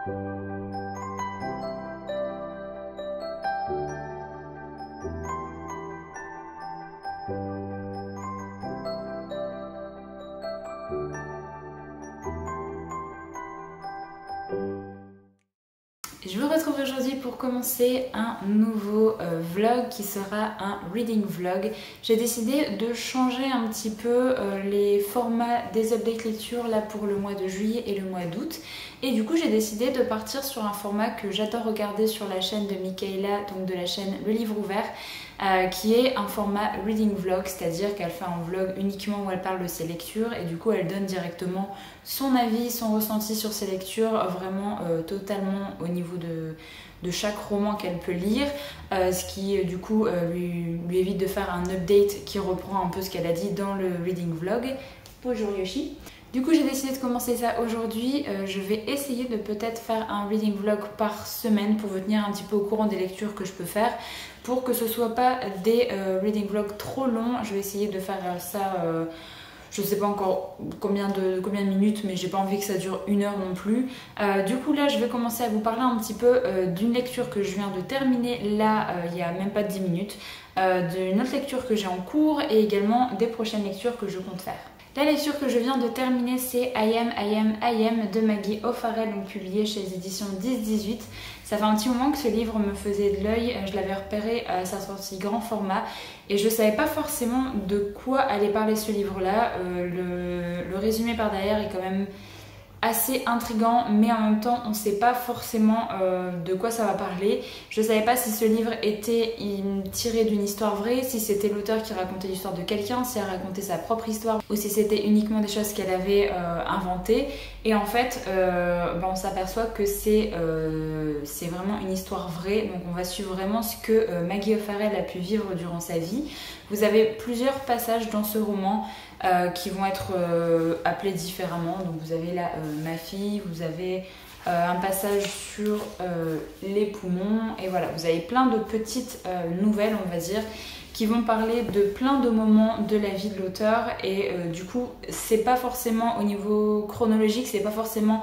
Je vous retrouve aujourd'hui pour commencer un nouveau vlog qui sera un reading vlog. J'ai décidé de changer un petit peu les formats des updates lecture là pour le mois de juillet et le mois d'août. Et du coup j'ai décidé de partir sur un format que j'adore regarder sur la chaîne de Michaela, donc de la chaîne Le Livre Ouvert, qui est un format reading vlog, c'est-à-dire qu'elle fait un vlog uniquement où elle parle de ses lectures et du coup elle donne directement son avis, son ressenti sur ses lectures, vraiment totalement au niveau de chaque roman qu'elle peut lire, ce qui du coup lui évite de faire un update qui reprend un peu ce qu'elle a dit dans le reading vlog. Bonjour Yoshi. Du coup j'ai décidé de commencer ça aujourd'hui. Je vais essayer de peut-être faire un reading vlog par semaine pour vous tenir un petit peu au courant des lectures que je peux faire, pour que ce soit pas des reading vlogs trop longs. Je vais essayer de faire ça, je sais pas encore combien de minutes, mais j'ai pas envie que ça dure 1 heure non plus. Du coup là je vais commencer à vous parler un petit peu d'une lecture que je viens de terminer là il y a même pas 10 minutes, d'une autre lecture que j'ai en cours et également des prochaines lectures que je compte faire. La lecture que je viens de terminer, c'est I Am de Maggie O'Farrell, donc publié chez les éditions 10-18. Ça fait un petit moment que ce livre me faisait de l'œil, je l'avais repéré à sa sortie grand format et je ne savais pas forcément de quoi allait parler ce livre-là. Le résumé par derrière est quand même assez intriguant, mais en même temps on ne sait pas forcément de quoi ça va parler. Je ne savais pas si ce livre était tiré d'une histoire vraie, si c'était l'auteur qui racontait l'histoire de quelqu'un, si elle racontait sa propre histoire ou si c'était uniquement des choses qu'elle avait inventées. Et en fait on s'aperçoit que c'est vraiment une histoire vraie, donc on va suivre vraiment ce que Maggie O'Farrell a pu vivre durant sa vie. Vous avez plusieurs passages dans ce roman qui vont être appelés différemment. Donc vous avez là ma fille, vous avez un passage sur les poumons, et voilà, vous avez plein de petites nouvelles, on va dire, qui vont parler de plein de moments de la vie de l'auteur. Et du coup c'est pas forcément au niveau chronologique, c'est pas forcément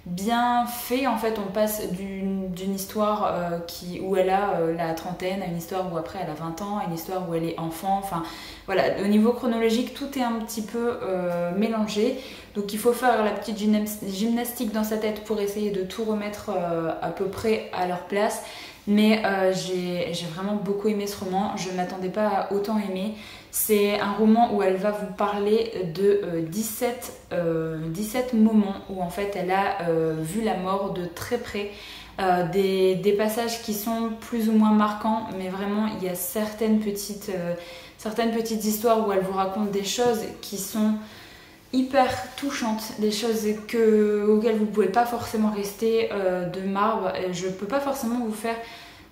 bien fait. En fait on passe d'une histoire où elle a la trentaine à une histoire où après elle a 20 ans, à une histoire où elle est enfant, enfin voilà, au niveau chronologique tout est un petit peu mélangé, donc il faut faire la petite gymnastique dans sa tête pour essayer de tout remettre à peu près à leur place. Mais j'ai vraiment beaucoup aimé ce roman, je ne m'attendais pas à autant aimer. C'est un roman où elle va vous parler de 17 moments où en fait elle a vu la mort de très près. Des passages qui sont plus ou moins marquants, mais vraiment il y a certaines petites histoires où elle vous raconte des choses qui sont hyper touchantes, des choses auxquelles vous ne pouvez pas forcément rester de marbre. Je ne peux pas forcément vous faire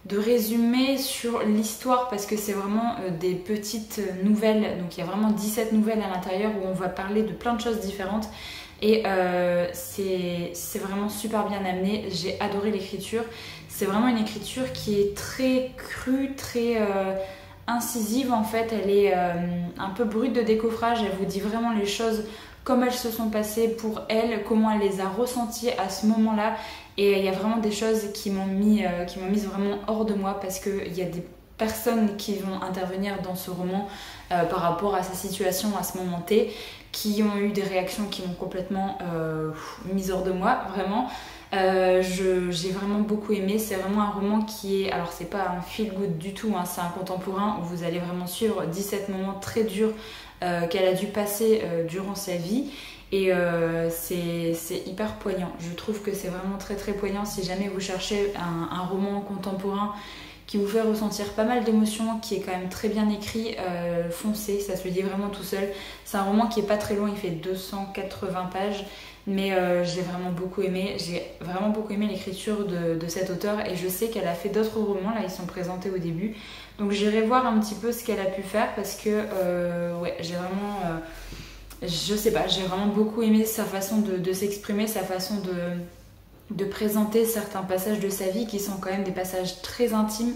de résumé sur l'histoire parce que c'est vraiment des petites nouvelles, donc il y a vraiment 17 nouvelles à l'intérieur où on va parler de plein de choses différentes. Et c'est vraiment super bien amené, j'ai adoré l'écriture. C'est vraiment une écriture qui est très crue, très incisive en fait. Elle est un peu brute de décoffrage, elle vous dit vraiment les choses comme elles se sont passées pour elle, comment elle les a ressenties à ce moment-là. Et il y a vraiment des choses qui m'ont mise vraiment hors de moi, parce qu'il y a des personnes qui vont intervenir dans ce roman par rapport à sa situation à ce moment T, qui ont eu des réactions qui m'ont complètement mise hors de moi, vraiment. J'ai vraiment beaucoup aimé. C'est vraiment un roman qui est, alors c'est pas un feel good du tout, hein, c'est un contemporain où vous allez vraiment suivre 17 moments très durs qu'elle a dû passer durant sa vie. Et c'est hyper poignant. Je trouve que c'est vraiment très très poignant. Si jamais vous cherchez un roman contemporain qui vous fait ressentir pas mal d'émotions, qui est quand même très bien écrit, foncez, ça se lit vraiment tout seul. C'est un roman qui est pas très long, il fait 280 pages, mais j'ai vraiment beaucoup aimé. J'ai vraiment beaucoup aimé l'écriture de cet auteur, et je sais qu'elle a fait d'autres romans, là ils sont présentés au début, donc j'irai voir un petit peu ce qu'elle a pu faire, parce que ouais, j'ai vraiment je sais pas, j'ai vraiment beaucoup aimé sa façon de s'exprimer, sa façon de présenter certains passages de sa vie qui sont quand même des passages très intimes,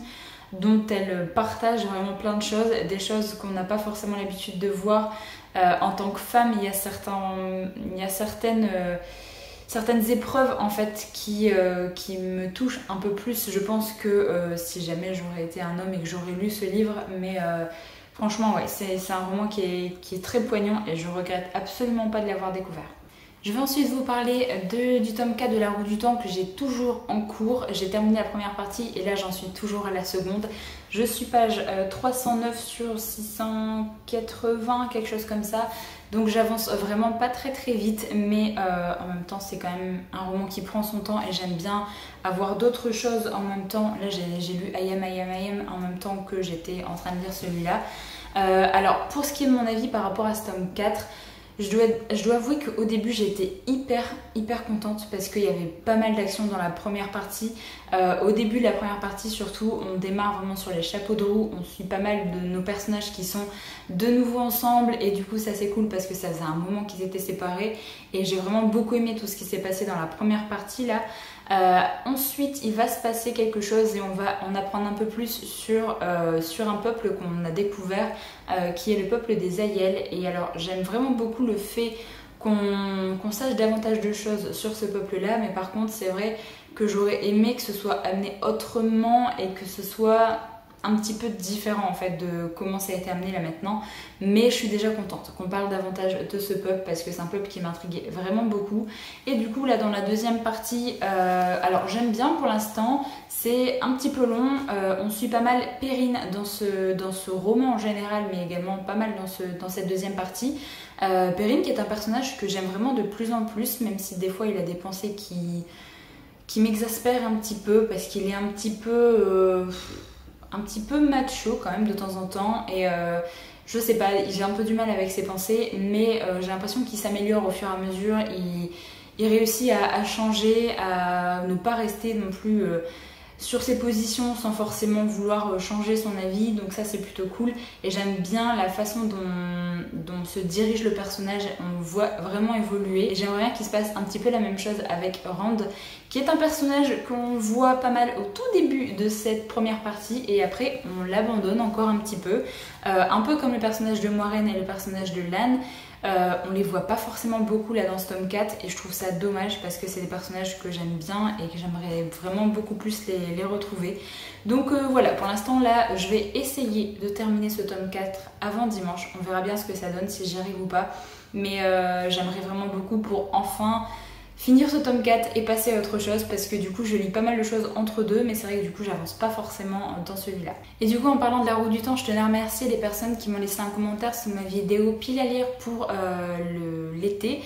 dont elle partage vraiment plein de choses, des choses qu'on n'a pas forcément l'habitude de voir en tant que femme. Il y a certaines certaines épreuves en fait qui me touchent un peu plus. Je pense que si jamais j'aurais été un homme et que j'aurais lu ce livre, mais franchement ouais, c'est un roman qui est très poignant et je regrette absolument pas de l'avoir découvert. Je vais ensuite vous parler du tome 4 de La Roue du Temps que j'ai toujours en cours. J'ai terminé la première partie et là j'en suis toujours à la seconde. Je suis page 309 sur 680, quelque chose comme ça. Donc j'avance vraiment pas très vite, mais en même temps c'est quand même un roman qui prend son temps et j'aime bien avoir d'autres choses en même temps. Là j'ai lu I Am en même temps que j'étais en train de lire celui-là. Alors pour ce qui est de mon avis par rapport à ce tome 4, je dois avouer qu'au début j'étais hyper contente parce qu'il y avait pas mal d'actions dans la première partie. Au début de la première partie surtout, on démarre vraiment sur les chapeaux de roue, on suit pas mal de nos personnages qui sont de nouveau ensemble et du coup ça c'est cool parce que ça faisait un moment qu'ils étaient séparés et j'ai vraiment beaucoup aimé tout ce qui s'est passé dans la première partie là. Ensuite il va se passer quelque chose et on va en apprendre un peu plus sur un peuple qu'on a découvert qui est le peuple des Aiel. Et alors j'aime vraiment beaucoup le fait qu'on sache davantage de choses sur ce peuple là, mais par contre c'est vrai que j'aurais aimé que ce soit amené autrement et que ce soit un petit peu différent en fait de comment ça a été amené là maintenant, mais je suis déjà contente qu'on parle davantage de ce peuple parce que c'est un peuple qui m'intriguait vraiment beaucoup. Et du coup là dans la deuxième partie, alors j'aime bien pour l'instant, c'est un petit peu long, on suit pas mal Perrine dans ce roman en général, mais également pas mal dans cette deuxième partie. Perrine qui est un personnage que j'aime vraiment de plus en plus, même si des fois il a des pensées qui m'exaspèrent un petit peu parce qu'il est un petit peu macho quand même de temps en temps et je sais pas, j'ai un peu du mal avec ses pensées, mais j'ai l'impression qu'il s'améliore au fur et à mesure, il réussit à changer, à ne pas rester non plus sur ses positions sans forcément vouloir changer son avis, donc ça c'est plutôt cool et j'aime bien la façon dont se dirige le personnage, on le voit vraiment évoluer et j'aimerais bien qu'il se passe un petit peu la même chose avec Rand qui est un personnage qu'on voit pas mal au tout début de cette première partie et après on l'abandonne encore un petit peu, un peu comme le personnage de Moiraine et le personnage de Lan. On les voit pas forcément beaucoup là dans ce tome 4 et je trouve ça dommage parce que c'est des personnages que j'aime bien et que j'aimerais vraiment beaucoup plus les retrouver. Donc voilà, pour l'instant là je vais essayer de terminer ce tome 4 avant dimanche, on verra bien ce que ça donne, si j'y arrive ou pas, mais j'aimerais vraiment beaucoup pour enfin finir ce tome 4 et passer à autre chose parce que du coup je lis pas mal de choses entre deux, mais c'est vrai que du coup j'avance pas forcément dans celui-là. Et du coup en parlant de La Roue du Temps, je tenais à remercier les personnes qui m'ont laissé un commentaire sous ma vidéo pile à lire pour l'été,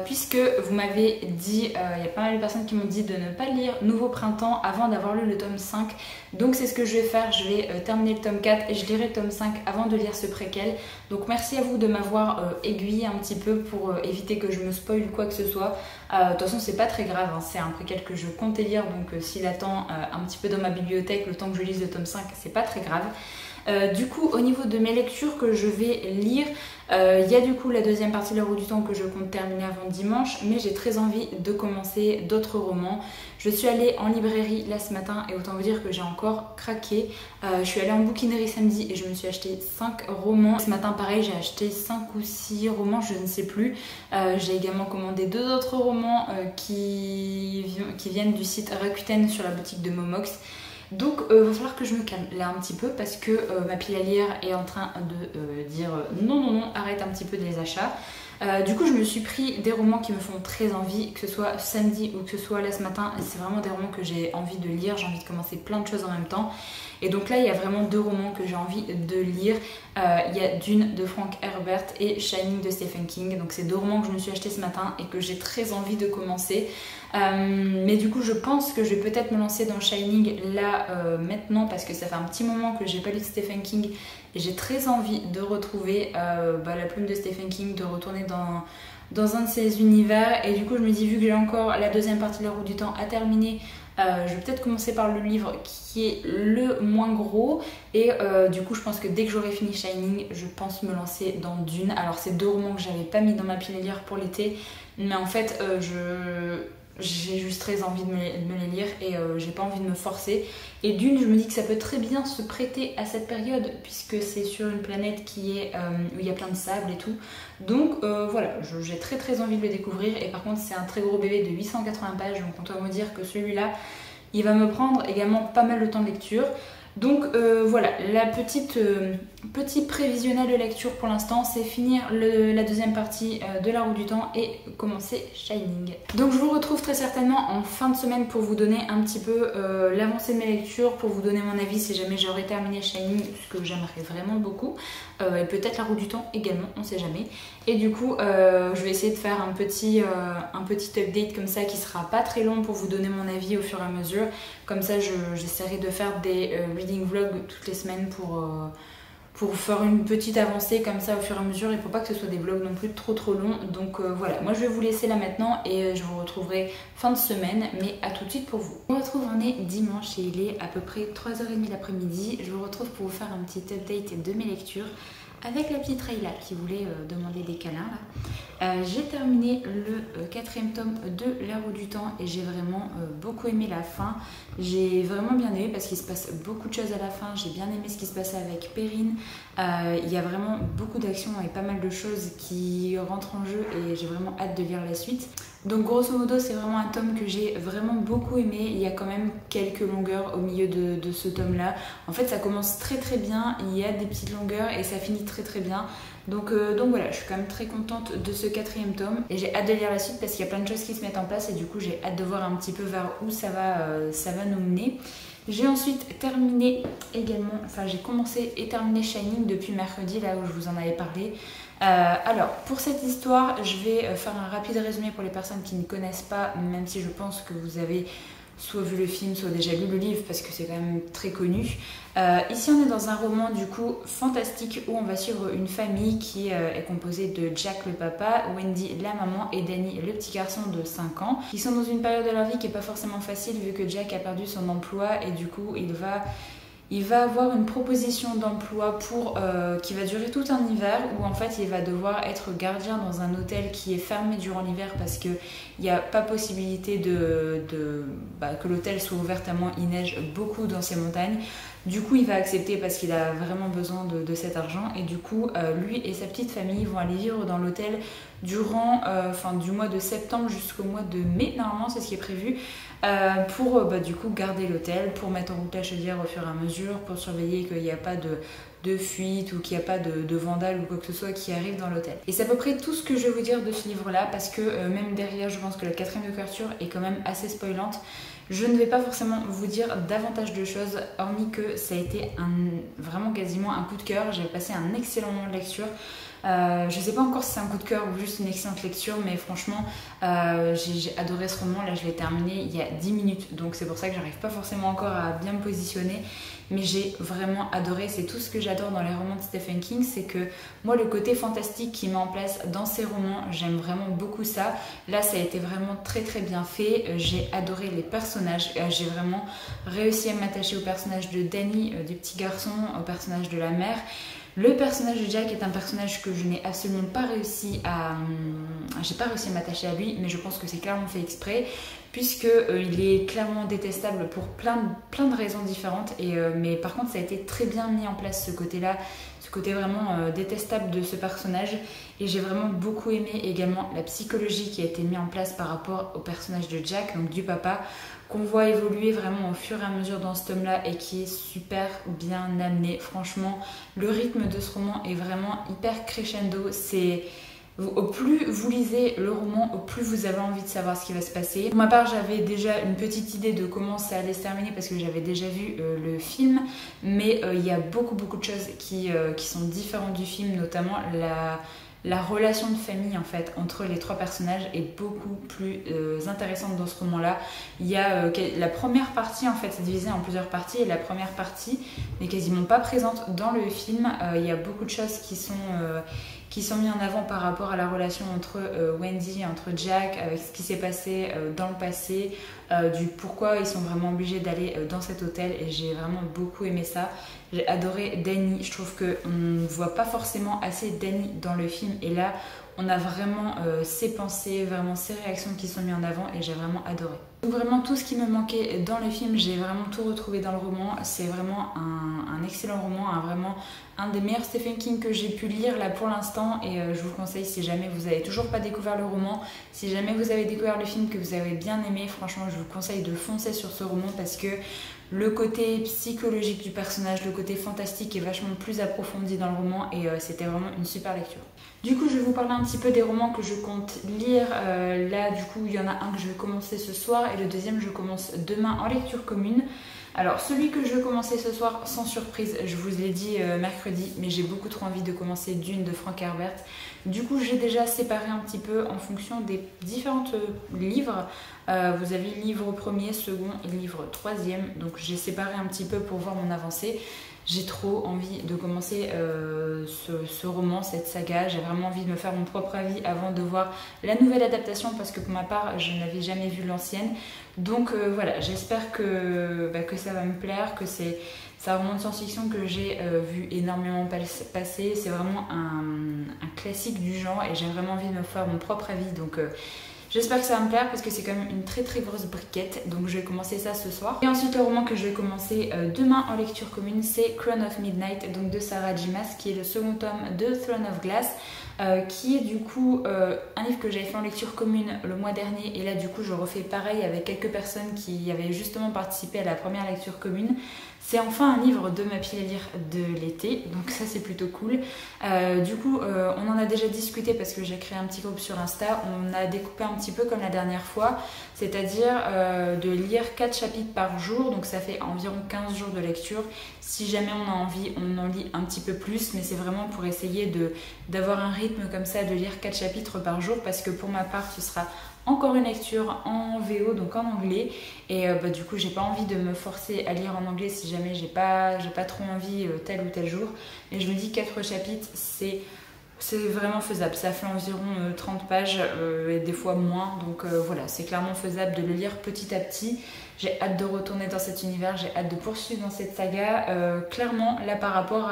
puisque vous m'avez dit, il y a pas mal de personnes qui m'ont dit de ne pas lire Nouveau Printemps avant d'avoir lu le tome 5, donc c'est ce que je vais faire, je vais terminer le tome 4 et je lirai le tome 5 avant de lire ce préquel. Donc merci à vous de m'avoir aiguillé un petit peu pour éviter que je me spoil quoi que ce soit. De toute façon c'est pas très grave, hein, c'est un préquel que je comptais lire, donc s'il attend un petit peu dans ma bibliothèque le temps que je lise le tome 5, c'est pas très grave. Du coup au niveau de mes lectures que je vais lire, il y a du coup la deuxième partie de La Roue du Temps que je compte terminer avant dimanche, mais j'ai très envie de commencer d'autres romans. Je suis allée en librairie là ce matin et autant vous dire que j'ai encore craqué. Je suis allée en bouquinerie samedi et je me suis acheté 5 romans. Ce matin pareil j'ai acheté 5 ou 6 romans, je ne sais plus. J'ai également commandé 2 autres romans qui viennent du site Rakuten sur la boutique de Momox. Donc va falloir que je me calme là un petit peu parce que ma pile à lire est en train de dire non, arrête un petit peu des achats. Du coup je me suis pris des romans qui me font très envie, que ce soit samedi ou que ce soit là ce matin. C'est vraiment des romans que j'ai envie de lire, j'ai envie de commencer plein de choses en même temps. Et donc là il y a vraiment 2 romans que j'ai envie de lire. Il y a Dune de Frank Herbert et Shining de Stephen King. Donc c'est 2 romans que je me suis achetés ce matin et que j'ai très envie de commencer. Mais du coup je pense que je vais peut-être me lancer dans Shining là maintenant parce que ça fait un petit moment que j'ai pas lu de Stephen King et j'ai très envie de retrouver la plume de Stephen King, de retourner dans un de ses univers. Et du coup je me dis, vu que j'ai encore la deuxième partie de La Roue du Temps à terminer, je vais peut-être commencer par le livre qui est le moins gros et du coup je pense que dès que j'aurai fini Shining je pense me lancer dans Dune. Alors c'est 2 romans que j'avais pas mis dans ma pile à lire pour l'été, mais en fait j'ai juste très envie de me les lire et j'ai pas envie de me forcer. Et d'une, je me dis que ça peut très bien se prêter à cette période puisque c'est sur une planète qui est, où il y a plein de sable et tout. Donc voilà, j'ai très envie de le découvrir. Et par contre, c'est un très gros bébé de 880 pages, donc on doit me dire que celui-là, il va me prendre également pas mal de temps de lecture. Donc voilà, la petit prévisionnel de lecture pour l'instant, c'est finir la deuxième partie de La Roue du Temps et commencer Shining. Donc je vous retrouve très certainement en fin de semaine pour vous donner un petit peu l'avancée de mes lectures, pour vous donner mon avis si jamais j'aurais terminé Shining, ce que j'aimerais vraiment beaucoup, et peut-être La Roue du Temps également, on sait jamais. Et du coup, je vais essayer de faire un petit update comme ça qui sera pas très long pour vous donner mon avis au fur et à mesure. Comme ça, j'essaierai de faire des reading vlogs toutes les semaines pour faire une petite avancée comme ça au fur et à mesure et pour pas que ce soit des vlogs non plus trop longs. Donc voilà, moi je vais vous laisser là maintenant et je vous retrouverai fin de semaine, mais à tout de suite pour vous. On retrouve, on est dimanche et il est à peu près 3h30 l'après-midi. Je vous retrouve pour vous faire un petit update de mes lectures avec la petite Rayla qui voulait demander des câlins là. J'ai terminé le 4e tome de La Roue du Temps et j'ai vraiment beaucoup aimé la fin. J'ai vraiment bien aimé parce qu'il se passe beaucoup de choses à la fin. J'ai bien aimé ce qui se passait avec Perrine. Il y a vraiment beaucoup d'actions et pas mal de choses qui rentrent en jeu et j'ai vraiment hâte de lire la suite. Donc grosso modo, c'est vraiment un tome que j'ai vraiment beaucoup aimé. Il y a quand même quelques longueurs au milieu de ce tome là. En fait, ça commence très bien, il y a des petites longueurs et ça finit très bien. Donc voilà, je suis quand même très contente de ce 4e tome et j'ai hâte de lire la suite parce qu'il y a plein de choses qui se mettent en place et du coup j'ai hâte de voir un petit peu vers où ça va nous mener. J'ai ensuite terminé également, enfin j'ai commencé et terminé Shining depuis mercredi, là où je vous en avais parlé. Alors pour cette histoire, je vais faire un rapide résumé pour les personnes qui ne connaissent pas, même si je pense que vous avez soit vu le film, soit déjà lu le livre parce que c'est quand même très connu. Ici on est dans un roman du coup fantastique où on va suivre une famille qui est composée de Jack le papa, Wendy la maman et Danny le petit garçon de 5 ans. Ils sont dans une période de leur vie qui n'est pas forcément facile vu que Jack a perdu son emploi et du coup il va avoir une proposition d'emploi qui va durer tout un hiver où en fait il va devoir être gardien dans un hôtel qui est fermé durant l'hiver parce qu'il n'y a pas possibilité que l'hôtel soit ouvert tellement il neige beaucoup dans ces montagnes. Du coup il va accepter parce qu'il a vraiment besoin de cet argent et du coup lui et sa petite famille vont aller vivre dans l'hôtel durant du mois de septembre jusqu'au mois de mai, normalement c'est ce qui est prévu. Pour du coup garder l'hôtel, pour mettre en route la chaudière au fur et à mesure, pour surveiller qu'il n'y a pas de fuite ou qu'il n'y a pas de vandales ou quoi que ce soit qui arrive dans l'hôtel. Et c'est à peu près tout ce que je vais vous dire de ce livre-là parce que même derrière, je pense que la 4e de couverture est quand même assez spoilante. Je ne vais pas forcément vous dire davantage de choses, hormis que ça a été vraiment quasiment un coup de cœur. J'ai passé un excellent moment de lecture. Je sais pas encore si c'est un coup de cœur ou juste une excellente lecture, mais franchement j'ai adoré ce roman. Là je l'ai terminé il y a 10 minutes, donc c'est pour ça que j'arrive pas forcément encore à bien me positionner, mais j'ai vraiment adoré. C'est tout ce que j'adore dans les romans de Stephen King, c'est que moi le côté fantastique qu'il met en place dans ses romans, j'aime vraiment beaucoup ça. Là ça a été vraiment très bien fait. J'ai adoré les personnages, j'ai vraiment réussi à m'attacher au personnage de Danny, du petit garçon, au personnage de la mère. Le personnage de Jack est un personnage que je n'ai absolument pas réussi à... J'ai pas réussi à m'attacher à lui, mais je pense que c'est clairement fait exprès, puisqu'il est clairement détestable pour plein de raisons différentes. Mais par contre, ça a été très bien mis en place ce côté-là, ce côté vraiment détestable de ce personnage. Et j'ai vraiment beaucoup aimé également la psychologie qui a été mise en place par rapport au personnage de Jack, donc du papa, qu'on voit évoluer vraiment au fur et à mesure dans ce tome-là et qui est super bien amené. Franchement, le rythme de ce roman est vraiment hyper crescendo. Au plus vous lisez le roman, au plus vous avez envie de savoir ce qui va se passer. Pour ma part, j'avais déjà une petite idée de comment ça allait se terminer parce que j'avais déjà vu le film, mais il y a beaucoup de choses qui sont différentes du film, notamment la relation de famille en fait entre les 3 personnages est beaucoup plus intéressante dans ce roman-là. Il y a la première partie en fait, c'est divisé en plusieurs parties et la première partie n'est quasiment pas présente dans le film. Il y a beaucoup de choses qui sont mis en avant par rapport à la relation entre Wendy et entre Jack, avec ce qui s'est passé dans le passé, du pourquoi ils sont vraiment obligés d'aller dans cet hôtel, et j'ai vraiment beaucoup aimé ça. J'ai adoré Danny, je trouve qu'on ne voit pas forcément assez Danny dans le film, et là on a vraiment ses pensées, vraiment ses réactions qui sont mises en avant, et j'ai vraiment adoré. Donc vraiment tout ce qui me manquait dans le film, j'ai vraiment tout retrouvé dans le roman. C'est vraiment un excellent roman, vraiment un des meilleurs Stephen King que j'ai pu lire là pour l'instant, et je vous conseille, si jamais vous n'avez toujours pas découvert le roman, si jamais vous avez découvert le film que vous avez bien aimé, franchement je vous conseille de foncer sur ce roman, parce que le côté psychologique du personnage, le côté fantastique est vachement plus approfondi dans le roman, et c'était vraiment une super lecture. Du coup, je vais vous parler un petit peu des romans que je compte lire. Là, du coup, il y en a un que je vais commencer ce soir, et le deuxième, je commence demain en lecture commune. Alors, celui que je vais commencer ce soir, sans surprise, je vous l'ai dit mercredi, mais j'ai beaucoup trop envie de commencer Dune de Frank Herbert. Du coup, j'ai déjà séparé un petit peu en fonction des différents livres. Vous avez livre premier, second et livre troisième. Donc, j'ai séparé un petit peu pour voir mon avancée. J'ai trop envie de commencer ce roman, cette saga. J'ai vraiment envie de me faire mon propre avis avant de voir la nouvelle adaptation, parce que pour ma part, je n'avais jamais vu l'ancienne. Donc voilà, j'espère que ça va me plaire, que c'est un roman de science-fiction que j'ai vu énormément passer. C'est vraiment un classique du genre, et j'ai vraiment envie de me faire mon propre avis. Donc j'espère que ça va me plaire, parce que c'est quand même une très très grosse briquette. Donc je vais commencer ça ce soir. Et ensuite, le roman que je vais commencer demain en lecture commune, c'est Crown of Midnight, donc de Sarah J. Maas, qui est le second tome de Throne of Glass, qui est du coup un livre que j'avais fait en lecture commune le mois dernier. Et là du coup je refais pareil avec quelques personnes qui avaient justement participé à la première lecture commune. C'est enfin un livre de ma pile à lire de l'été, donc ça c'est plutôt cool. Du coup, on en a déjà discuté, parce que j'ai créé un petit groupe sur Insta. On a découpé un petit peu comme la dernière fois, c'est-à-dire de lire 4 chapitres par jour, donc ça fait environ 15 jours de lecture. Si jamais on a envie, on en lit un petit peu plus, mais c'est vraiment pour essayer d'avoir un rythme comme ça, de lire 4 chapitres par jour, parce que pour ma part, ce sera encore une lecture en VO, donc en anglais, et du coup j'ai pas envie de me forcer à lire en anglais si jamais j'ai pas trop envie tel ou tel jour. Et je me dis 4 chapitres c'est vraiment faisable, ça fait environ 30 pages et des fois moins, donc voilà, c'est clairement faisable de le lire petit à petit. J'ai hâte de retourner dans cet univers, j'ai hâte de poursuivre dans cette saga. Clairement là, par rapport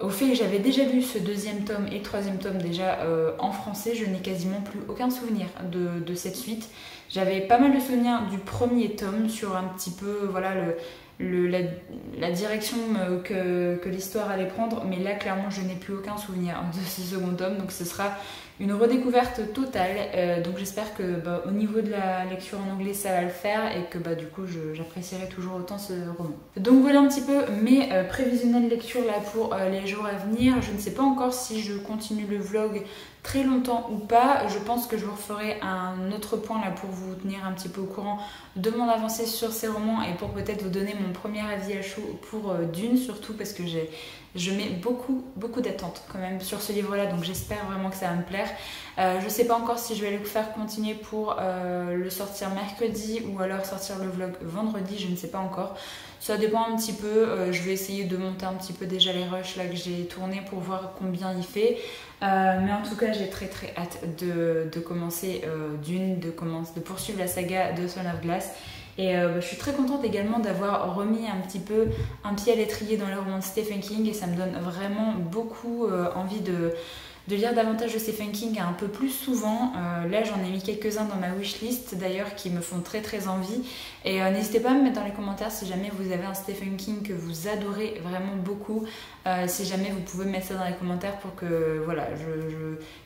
au fait que j'avais déjà lu ce deuxième tome et le troisième tome déjà en français, je n'ai quasiment plus aucun souvenir de cette suite. J'avais pas mal de souvenirs du premier tome sur un petit peu voilà, la direction que l'histoire allait prendre, mais là clairement je n'ai plus aucun souvenir de ce second tome, donc ce sera une redécouverte totale. Donc j'espère que au niveau de la lecture en anglais ça va le faire, et que du coup j'apprécierai toujours autant ce roman. Donc voilà un petit peu mes prévisionnelles lectures là pour les jours à venir. Je ne sais pas encore si je continue le vlog très longtemps ou pas. Je pense que je vous referai un autre point là pour vous tenir un petit peu au courant de mon avancée sur ces romans, et pour peut-être vous donner mon premier avis à chaud pour Dune, surtout parce que je mets beaucoup d'attentes quand même sur ce livre là, donc j'espère vraiment que ça va me plaire. Je sais pas encore si je vais le faire continuer pour le sortir mercredi ou alors sortir le vlog vendredi, je ne sais pas encore. Ça dépend un petit peu, je vais essayer de monter un petit peu déjà les rushs là que j'ai tourné pour voir combien il fait. Mais en tout cas j'ai très hâte de commencer Dune, de poursuivre la saga de Throne of Glass. Et je suis très contente également d'avoir remis un petit peu un pied à l'étrier dans les romans de Stephen King, et ça me donne vraiment beaucoup envie de lire davantage de Stephen King un peu plus souvent. Là j'en ai mis quelques-uns dans ma wishlist d'ailleurs qui me font très envie, et n'hésitez pas à me mettre dans les commentaires si jamais vous avez un Stephen King que vous adorez vraiment beaucoup. Si jamais vous pouvez mettre ça dans les commentaires pour que voilà,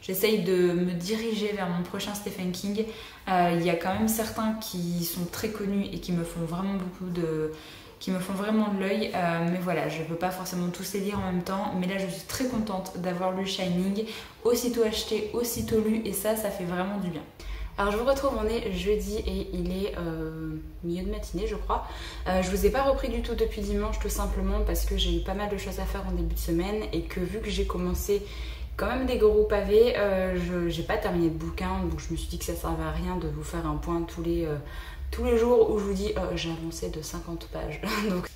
j'essaye de me diriger vers mon prochain Stephen King. Il y a quand même certains qui sont très connus et qui me font vraiment de l'œil, mais voilà, je ne peux pas forcément tous les lire en même temps. Mais là je suis très contente d'avoir lu Shining, aussitôt acheté, aussitôt lu, et ça fait vraiment du bien. Alors je vous retrouve, on est jeudi et il est milieu de matinée je crois. Je vous ai pas repris du tout depuis dimanche, tout simplement parce que j'ai eu pas mal de choses à faire en début de semaine, et que vu que j'ai commencé quand même des gros pavés, j'ai pas terminé de bouquin, donc je me suis dit que ça servait à rien de vous faire un point tous tous les jours où je vous dis j'ai avancé de 50 pages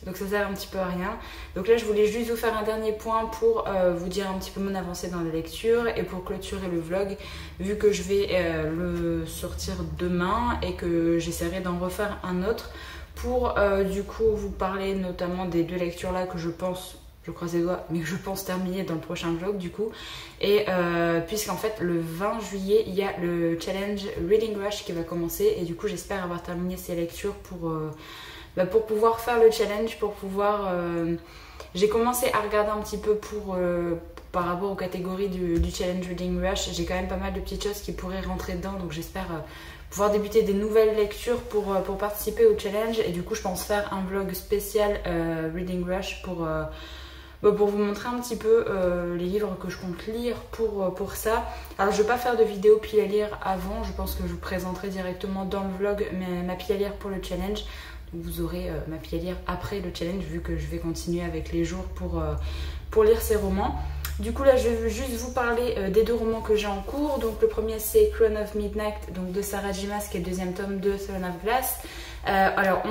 donc ça sert un petit peu à rien. Donc là je voulais juste vous faire un dernier point pour vous dire un petit peu mon avancée dans la lecture et pour clôturer le vlog, vu que je vais le sortir demain et que j'essaierai d'en refaire un autre pour du coup vous parler notamment des 2 lectures là que je croise les doigts, mais que je pense terminer dans le prochain vlog du coup. Et puisqu'en fait le 20 juillet il y a le challenge Reading Rush qui va commencer et du coup j'espère avoir terminé ces lectures pour pouvoir faire le challenge, pour pouvoir... J'ai commencé à regarder un petit peu par rapport aux catégories du challenge Reading Rush. J'ai quand même pas mal de petites choses qui pourraient rentrer dedans, donc j'espère pouvoir débuter des nouvelles lectures pour participer au challenge. Et du coup je pense faire un vlog spécial Reading Rush pour vous montrer un petit peu les livres que je compte lire pour ça. Alors je vais pas faire de vidéo pile à lire avant, je pense que je vous présenterai directement dans le vlog ma pile à lire pour le challenge. Donc vous aurez ma pile à lire après le challenge vu que je vais continuer avec les jours pour lire ces romans. Du coup là je vais juste vous parler des 2 romans que j'ai en cours. Donc le premier c'est Crown of Midnight donc de Sarah J. Maas qui est le 2e tome de Throne of Glass. Alors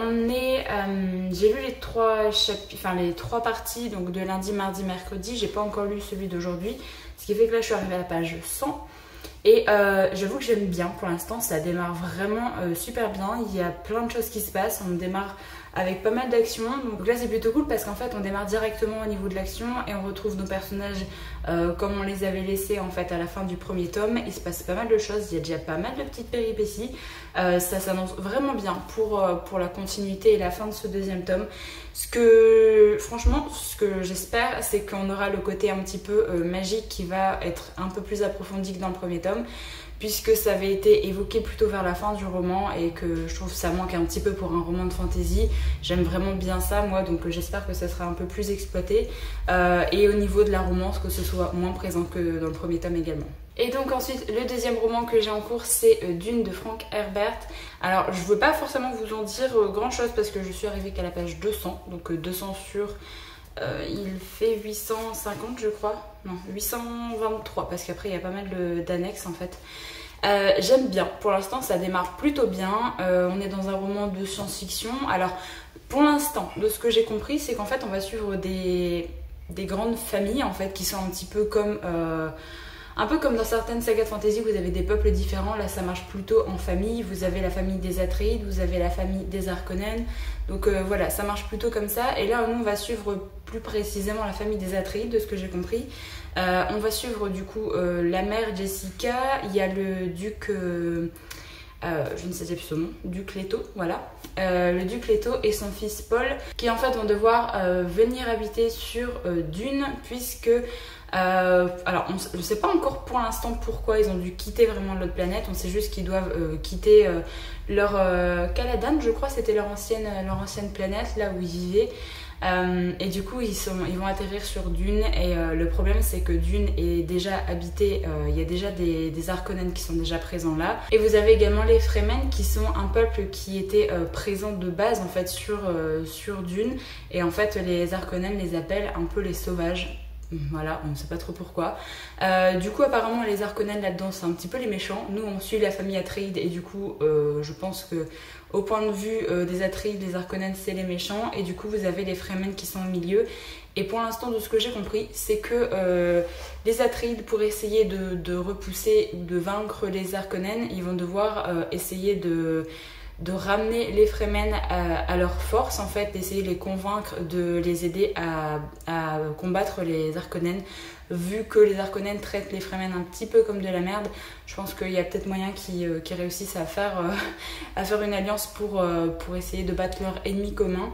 j'ai lu les 3 parties donc de lundi, mardi, mercredi. J'ai pas encore lu celui d'aujourd'hui, ce qui fait que là je suis arrivée à la page 100 et j'avoue que j'aime bien pour l'instant. Ça démarre vraiment super bien, il y a plein de choses qui se passent. On démarre avec pas mal d'actions, donc là c'est plutôt cool parce qu'en fait on démarre directement au niveau de l'action et on retrouve nos personnages comme on les avait laissés en fait à la fin du 1er tome. Il se passe pas mal de choses, il y a déjà pas mal de petites péripéties. Ça s'annonce vraiment bien pour la continuité et la fin de ce 2e tome. Franchement, ce que j'espère, c'est qu'on aura le côté un petit peu magique qui va être un peu plus approfondi que dans le 1er tome, puisque ça avait été évoqué plutôt vers la fin du roman et que je trouve que ça manque un petit peu pour un roman de fantasy. J'aime vraiment bien ça moi, donc j'espère que ça sera un peu plus exploité. Et au niveau de la romance, que ce soit moins présent que dans le 1er tome également. Et donc ensuite, le 2e roman que j'ai en cours, c'est Dune de Frank Herbert. Alors je ne veux pas forcément vous en dire grand chose parce que je suis arrivée qu'à la page 200, donc 200 sur... il fait 850 je crois, non 823 parce qu'après il y a pas mal d'annexes en fait. J'aime bien, pour l'instant ça démarre plutôt bien. On est dans un roman de science-fiction. Alors pour l'instant, de ce que j'ai compris, c'est qu'en fait on va suivre des grandes familles en fait qui sont un petit peu comme... un peu comme dans certaines sagas de fantasy, vous avez des peuples différents. Là, ça marche plutôt en famille. Vous avez la famille des Atreides, vous avez la famille des Harkonnen. Donc voilà, ça marche plutôt comme ça. Et là, nous, on va suivre plus précisément la famille des Atreides, de ce que j'ai compris. On va suivre du coup la mère Jessica. Il y a le duc... je ne sais plus son nom, duc Leto, voilà. Le duc Leto et son fils Paul, qui en fait vont devoir venir habiter sur Dune, puisque... alors je ne sais pas encore pour l'instant pourquoi ils ont dû quitter vraiment l'autre planète. On sait juste qu'ils doivent quitter leur Caladan, je crois, c'était leur ancienne planète, là où ils vivaient. Et du coup ils vont atterrir sur Dune et le problème c'est que Dune est déjà habité, il y a déjà des Harkonnen qui sont déjà présents là, et vous avez également les Fremen qui sont un peuple qui était présent de base en fait sur Dune, et en fait les Harkonnen les appellent un peu les sauvages. Voilà, on ne sait pas trop pourquoi. Du coup apparemment les Harkonnen là-dedans c'est un petit peu les méchants. Nous on suit la famille Atreides et du coup je pense que au point de vue des Atreides, les Harkonnen c'est les méchants, et du coup vous avez les Fremen qui sont au milieu. Et pour l'instant de ce que j'ai compris c'est que les Atreides, pour essayer de repousser ou de vaincre les Harkonnen, ils vont devoir essayer de ramener les Fremen à leur force en fait, d'essayer de les convaincre de les aider à combattre les Harkonnen. Vu que les Harkonnen traitent les Fremen un petit peu comme de la merde, je pense qu'il y a peut-être moyen qu'ils réussissent à faire une alliance pour essayer de battre leur ennemi commun.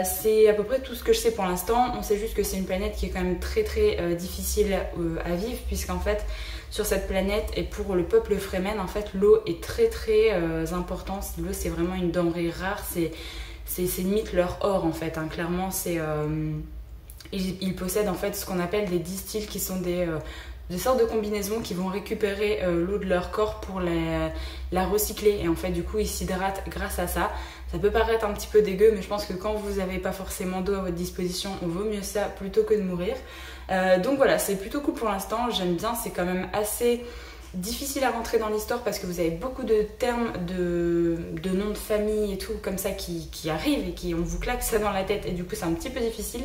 C'est à peu près tout ce que je sais pour l'instant. On sait juste que c'est une planète qui est quand même très très difficile à vivre, puisqu'en fait sur cette planète, et pour le peuple Fremen en fait l'eau est très très importante. L'eau c'est vraiment une denrée rare, c'est limite leur or en fait, hein. Clairement c'est... Ils possèdent en fait ce qu'on appelle des distils, qui sont des sortes de combinaisons qui vont récupérer l'eau de leur corps pour la recycler, et en fait du coup ils s'hydratent grâce à ça. Ça peut paraître un petit peu dégueu, mais je pense que quand vous n'avez pas forcément d'eau à votre disposition, on vaut mieux ça plutôt que de mourir. Donc voilà, c'est plutôt cool pour l'instant, j'aime bien, c'est quand même assez difficile à rentrer dans l'histoire parce que vous avez beaucoup de termes de noms de famille et tout comme ça qui arrivent et on vous claque ça dans la tête et du coup c'est un petit peu difficile.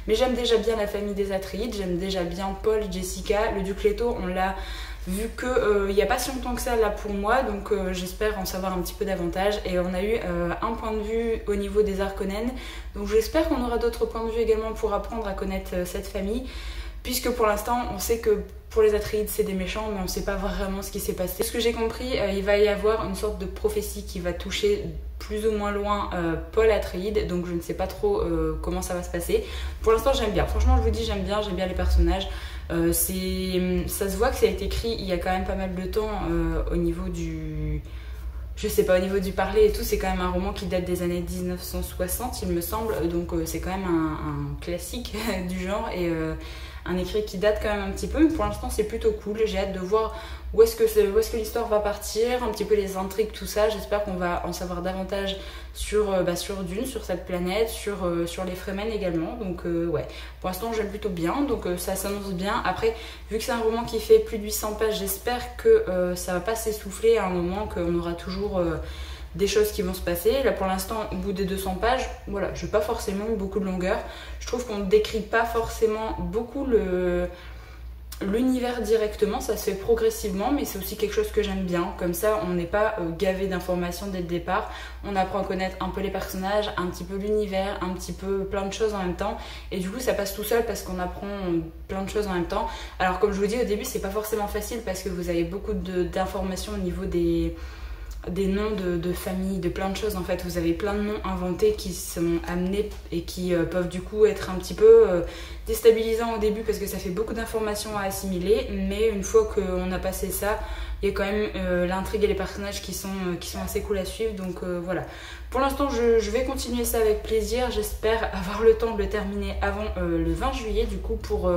Mais j'aime déjà bien la famille des Atreides, j'aime déjà bien Paul, Jessica, le duc Leto, on l'a vu qu'il n'y a pas si longtemps que ça là pour moi, donc j'espère en savoir un petit peu davantage. Et on a eu un point de vue au niveau des Harkonnen, donc j'espère qu'on aura d'autres points de vue également pour apprendre à connaître cette famille, puisque pour l'instant on sait que pour les Atreides c'est des méchants, mais on ne sait pas vraiment ce qui s'est passé. Ce que j'ai compris, il va y avoir une sorte de prophétie qui va toucher plus ou moins loin Paul Atreides, donc je ne sais pas trop comment ça va se passer. Pour l'instant j'aime bien, franchement je vous dis j'aime bien les personnages. Ça se voit que ça a été écrit il y a quand même pas mal de temps au niveau du... Je sais pas, au niveau du parler et tout, c'est quand même un roman qui date des années 1960 il me semble, donc c'est quand même un classique du genre et un écrit qui date quand même un petit peu, mais pour l'instant c'est plutôt cool. J'ai hâte de voir où est-ce que l'histoire va partir, un petit peu les intrigues, tout ça. J'espère qu'on va en savoir davantage sur Dune, sur cette planète, sur les Fremen également. Donc ouais, pour l'instant j'aime plutôt bien, donc ça s'annonce bien. Après, vu que c'est un roman qui fait plus de 800 pages, j'espère que ça va pas s'essouffler à un moment, qu'on aura toujours... des choses qui vont se passer. Là pour l'instant, au bout des 200 pages, voilà, je n'ai pas forcément beaucoup de longueur. Je trouve qu'on ne décrit pas forcément beaucoup l'univers directement, ça se fait progressivement, mais c'est aussi quelque chose que j'aime bien. Comme ça, on n'est pas gavé d'informations dès le départ. On apprend à connaître un peu les personnages, un petit peu l'univers, un petit peu plein de choses en même temps. Et du coup, ça passe tout seul parce qu'on apprend plein de choses en même temps. Alors comme je vous dis au début, c'est pas forcément facile parce que vous avez beaucoup d'informations au niveau des noms de famille, de plein de choses en fait. Vous avez plein de noms inventés qui sont amenés et qui peuvent du coup être un petit peu déstabilisants au début parce que ça fait beaucoup d'informations à assimiler, mais une fois qu'on a passé ça, il y a quand même l'intrigue et les personnages qui sont assez cool à suivre, donc voilà. Pour l'instant je vais continuer ça avec plaisir, j'espère avoir le temps de le terminer avant le 20 juillet du coup pour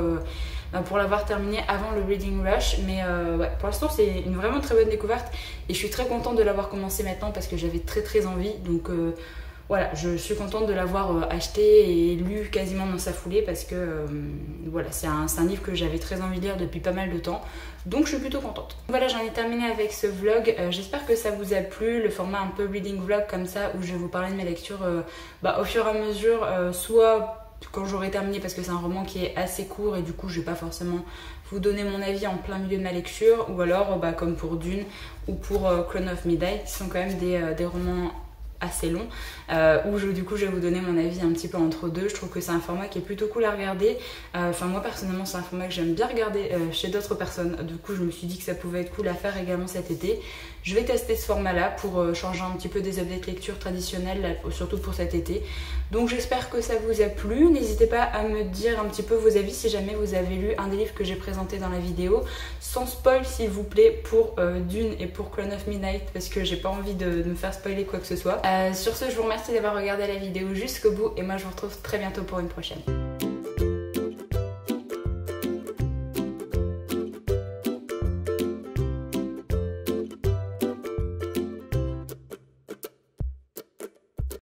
l'avoir terminé avant le Reading Rush, mais ouais, pour l'instant c'est une vraiment très bonne découverte et je suis très contente de l'avoir commencé maintenant parce que j'avais très envie, donc voilà, je suis contente de l'avoir acheté et lu quasiment dans sa foulée parce que voilà, c'est un livre que j'avais très envie de lire depuis pas mal de temps, donc je suis plutôt contente. Voilà, j'en ai terminé avec ce vlog, j'espère que ça vous a plu, le format un peu reading vlog comme ça où je vais vous parler de mes lectures au fur et à mesure, soit quand j'aurai terminé parce que c'est un roman qui est assez court et du coup je vais pas forcément vous donner mon avis en plein milieu de ma lecture, ou alors comme pour Dune ou pour Crown of Midnight qui sont quand même des romans assez long où du coup je vais vous donner mon avis un petit peu entre deux. Je trouve que c'est un format qui est plutôt cool à regarder, enfin moi personnellement c'est un format que j'aime bien regarder chez d'autres personnes, du coup je me suis dit que ça pouvait être cool à faire également cet été. Je vais tester ce format là pour changer un petit peu des updates lecture traditionnelles là, surtout pour cet été, donc j'espère que ça vous a plu. N'hésitez pas à me dire un petit peu vos avis si jamais vous avez lu un des livres que j'ai présenté dans la vidéo, sans spoil s'il vous plaît pour Dune et pour Crown of Midnight parce que j'ai pas envie de me faire spoiler quoi que ce soit. Sur ce, je vous remercie d'avoir regardé la vidéo jusqu'au bout et moi je vous retrouve très bientôt pour une prochaine.